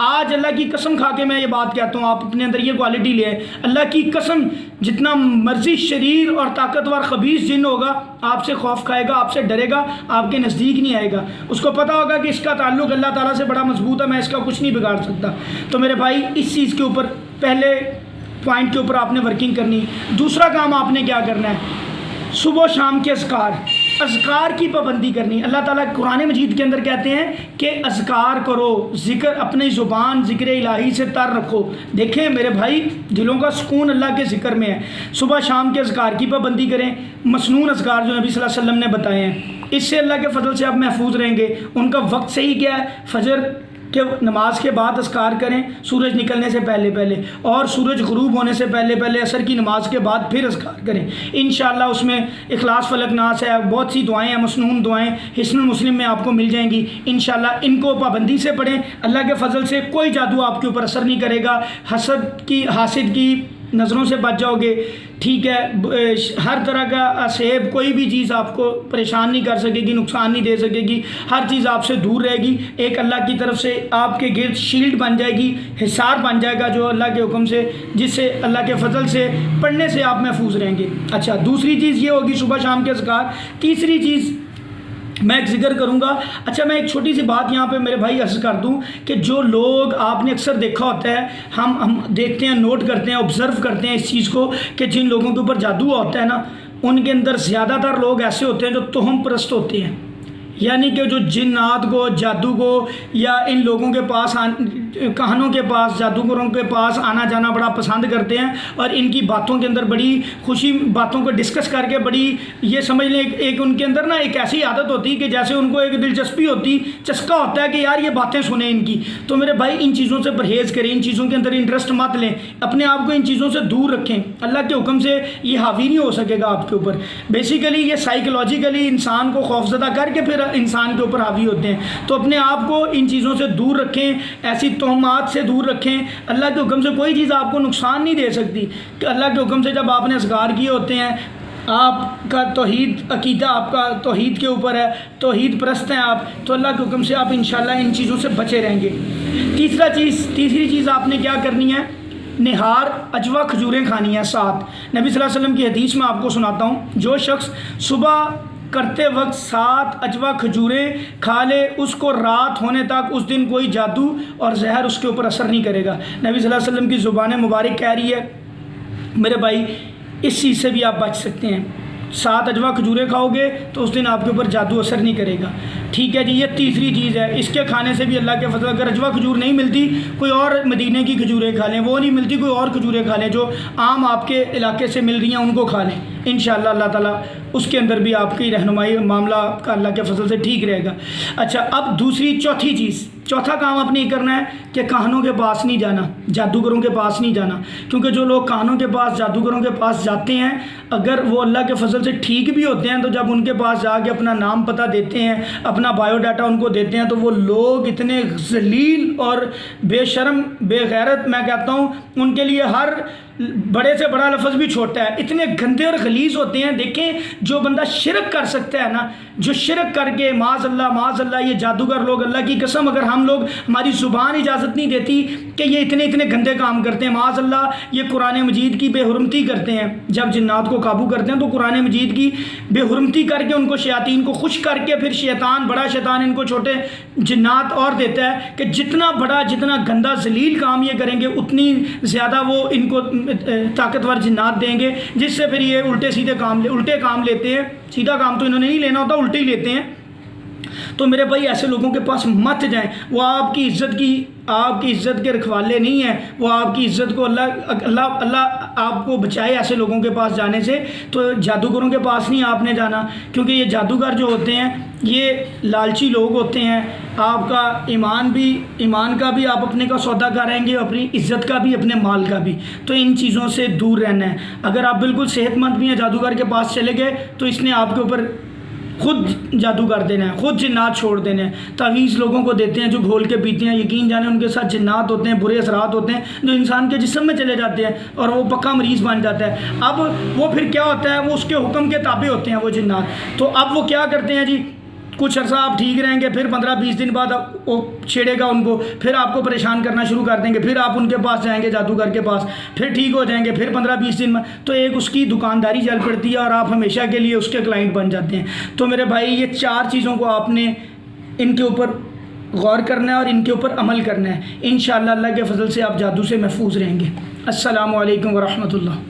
آج اللہ کی قسم کھا کے میں یہ بات کہتا ہوں، آپ اپنے اندر یہ کوالٹی لے آئے، اللہ کی قسم جتنا مرضی شریر اور طاقتور خبیث جن ہوگا آپ سے خوف کھائے گا، آپ سے ڈرے گا، آپ کے نزدیک نہیں آئے گا، اس کو پتہ ہوگا کہ اس کا تعلق اللہ تعالیٰ سے بڑا مضبوط ہے، میں اس کا کچھ نہیں بگاڑ سکتا۔ تو میرے بھائی اس چیز کے اوپر پہلے پوائنٹ کے اوپر آپ نے ورکنگ کرنی۔ دوسرا کام آپ نے کیا کرنا ہے، صبح و شام کے اذکار کی پابندی کرنی۔ اللہ تعالیٰ قرآن مجید کے اندر کہتے ہیں کہ اذکار کرو، ذکر اپنی زبان ذکر الہی سے تر رکھو۔ دیکھیں میرے بھائی دلوں کا سکون اللہ کے ذکر میں ہے۔ صبح شام کے اذکار کی پابندی کریں، مسنون اذکار جو نبی صلی اللہ علیہ وسلم نے بتائے ہیں، اس سے اللہ کے فضل سے آپ محفوظ رہیں گے۔ ان کا وقت صحیح کیا ہے، فجر کہ نماز کے بعد اذکار کریں، سورج نکلنے سے پہلے اور سورج غروب ہونے سے پہلے عصر کی نماز کے بعد پھر اذکار کریں۔ انشاءاللہ اس میں اخلاص فلق ناس ہے، بہت سی دعائیں ہیں، مسنون دعائیں حصن المسلم میں آپ کو مل جائیں گی۔ انشاءاللہ ان کو پابندی سے پڑھیں، اللہ کے فضل سے کوئی جادو آپ کے اوپر اثر نہیں کرے گا، حاسد کی نظروں سے بچ جاؤ گے، ٹھیک ہے، ہر طرح کا عصیب کوئی بھی چیز آپ کو پریشان نہیں کر سکے گی، نقصان نہیں دے سکے گی، ہر چیز آپ سے دور رہے گی۔ ایک اللہ کی طرف سے آپ کے گرد شیلڈ بن جائے گی، حصار بن جائے گا جو اللہ کے حکم سے، جس سے اللہ کے فضل سے پڑھنے سے آپ محفوظ رہیں گے۔ اچھا دوسری چیز یہ ہوگی صبح شام کے اذکار۔ تیسری چیز میں ایک ذکر کروں گا، اچھا میں ایک چھوٹی سی بات یہاں پہ میرے بھائی عرض کر دوں کہ جو لوگ آپ نے اکثر دیکھا ہوتا ہے، ہم دیکھتے ہیں، نوٹ کرتے ہیں، آبزرو کرتے ہیں اس چیز کو کہ جن لوگوں کے اوپر جادو ہوتا ہے نا، ان کے اندر زیادہ تر لوگ ایسے ہوتے ہیں جو توہم پرست ہوتے ہیں، یعنی کہ جو جنات کو، جادو کو یا ان لوگوں کے پاس کہانوں کے پاس، جادوگروں کے پاس آنا جانا بڑا پسند کرتے ہیں، اور ان کی باتوں کے اندر بڑی خوشی، باتوں کو ڈسکس کر کے بڑی یہ سمجھ لیں ایک ان کے اندر نا ایک ایسی عادت ہوتی کہ جیسے ان کو ایک دلچسپی ہوتی، چسکا ہوتا ہے کہ یار یہ باتیں سنیں ان کی۔ تو میرے بھائی ان چیزوں سے پرہیز کریں، ان چیزوں کے اندر انٹرسٹ مت لیں، اپنے آپ کو ان چیزوں سے دور رکھیں، اللہ کے حکم سے یہ حاوی نہیں ہو سکے گا آپ کے اوپر۔ بیسیکلی یہ سائیکولوجیکلی انسان کو خوفزدہ کر کے پھر انسان کے اوپر حاوی ہوتے ہیں۔ تو اپنے آپ کو ان چیزوں سے دور رکھیں، ایسی توہمات سے دور رکھیں، اللہ کے حکم سے کوئی چیز آپ کو نقصان نہیں دے سکتی۔ کہ اللہ کے حکم سے جب آپ نے اذکار کیے ہوتے ہیں، آپ کا توحید عقیدہ آپ کا توحید کے اوپر ہے، توحید پرست ہیں آپ، تو اللہ کے حکم سے آپ انشاءاللہ ان چیزوں سے بچے رہیں گے۔ تیسری چیز آپ نے کیا کرنی ہے، نہار اجوا کھجوریں کھانی ہیں 7۔ نبی صلی اللہ علیہ وسلم کی حدیث میں آپ کو سناتا ہوں، جو شخص صبح کرتے وقت 7 اجوا کھجوریں کھا لے، اس کو رات ہونے تک اس دن کوئی جادو اور زہر اس کے اوپر اثر نہیں کرے گا۔ نبی صلی اللہ علیہ وسلم کی زبان مبارک کہہ رہی ہے میرے بھائی، اس چیز سے بھی آپ بچ سکتے ہیں۔ 7 اجوا کھجوریں کھاؤ گے تو اس دن آپ کے اوپر جادو اثر نہیں کرے گا، ٹھیک ہے جی۔ یہ تیسری چیز ہے، اس کے کھانے سے بھی اللہ کے فضل، اگر اجوا کھجور نہیں ملتی کوئی اور مدینے کی کھجوریں کھا لیں، وہ نہیں ملتی کوئی اور کھجوریں کھا لیں جو عام آپ کے علاقے سے مل رہی ہیں، ان کو کھا لیں، انشاءاللہ اللہ تعالیٰ اس کے اندر بھی آپ کی رہنمائی، معاملہ کا اللہ کے فضل سے ٹھیک رہے گا۔ اچھا اب چوتھی چیز، چوتھا کام آپ نے یہ کرنا ہے کہ کہانوں کے پاس نہیں جانا، جادوگروں کے پاس نہیں جانا، کیونکہ جو لوگ کہانوں کے پاس، جادوگروں کے پاس جاتے ہیں، اگر وہ اللہ کے فضل سے ٹھیک بھی ہوتے ہیں تو جب ان کے پاس جا کے اپنا نام پتہ دیتے ہیں، اپنا بایو ڈاٹا ان کو دیتے ہیں، تو وہ لوگ اتنے ذلیل اور بے شرم، بے غیرت، میں کہتا ہوں ان کے لیے ہر بڑے سے بڑا لفظ بھی چھوٹا ہے، اتنے گندے اور غلیظ ہوتے ہیں۔ دیکھیں جو بندہ شرک کر سکتا ہے نا، جو شرک کر کے معاذ اللہ یہ جادوگر لوگ، اللہ کی قسم اگر ہم لوگ، ہماری زبان اجازت نہیں دیتی کہ یہ اتنے گندے کام کرتے ہیں، معاذ اللہ یہ قرآن مجید کی بے حرمتی کرتے ہیں۔ جب جنات کو قابو کرتے ہیں تو قرآن مجید کی بے حرمتی کر کے ان کو، شیاطین کو خوش کر کے، پھر شیطان، بڑا شیطان ان کو چھوٹے جنات اور دیتا ہے کہ جتنا بڑا، جتنا گندا ذلیل کام یہ کریں گے اتنی زیادہ وہ ان کو طاقتور جنات دیں گے، جس سے پھر یہ الٹے کام لیتے ہیں۔ سیدھا کام تو انہوں نے نہیں لینا ہوتا، الٹے ہی لیتے ہیں۔ تو میرے بھائی ایسے لوگوں کے پاس مت جائیں، وہ آپ کی عزت کے رکھوالے نہیں ہیں، وہ آپ کی عزت کو اللہ آپ کو بچائے ایسے لوگوں کے پاس جانے سے۔ تو جادوگروں کے پاس نہیں آپ نے جانا، کیونکہ یہ جادوگر جو ہوتے ہیں یہ لالچی لوگ ہوتے ہیں، آپ کا ایمان کا بھی آپ اپنے کا سودا کریں گے، اپنی عزت کا بھی، اپنے مال کا بھی۔ تو ان چیزوں سے دور رہنا ہے۔ اگر آپ بالکل صحت مند بھی ہیں، جادوگر کے پاس چلے گئے تو اس نے آپ کے اوپر خود جادو کر دینا ہے، خود جنات چھوڑ دینا ہے۔ تعویذ لوگوں کو دیتے ہیں جو گھول کے پیتے ہیں، یقین جانے ان کے ساتھ جنات ہوتے ہیں، برے اثرات ہوتے ہیں جو انسان کے جسم میں چلے جاتے ہیں اور وہ پکا مریض بن جاتا ہے۔ اب وہ پھر کیا ہوتا ہے، وہ اس کے حکم کے تابع ہوتے ہیں وہ جنات۔ تو اب وہ کیا کرتے ہیں جی، کچھ عرصہ آپ ٹھیک رہیں گے، پھر 15-20 دن بعد وہ چھیڑے گا ان کو، پھر آپ کو پریشان کرنا شروع کر دیں گے، پھر آپ ان کے پاس جائیں گے جادوگر کے پاس، پھر ٹھیک ہو جائیں گے، پھر 15-20 دن میں تو ایک اس کی دکانداری چل پڑتی ہے اور آپ ہمیشہ کے لیے اس کے کلائنٹ بن جاتے ہیں۔ تو میرے بھائی یہ 4 چیزوں کو آپ نے ان کے اوپر غور کرنا ہے اور ان کے اوپر عمل کرنا ہے، انشاءاللہ اللہ کے فضل سے آپ جادو سے محفوظ رہیں گے۔ السلام علیکم ورحمۃ اللہ۔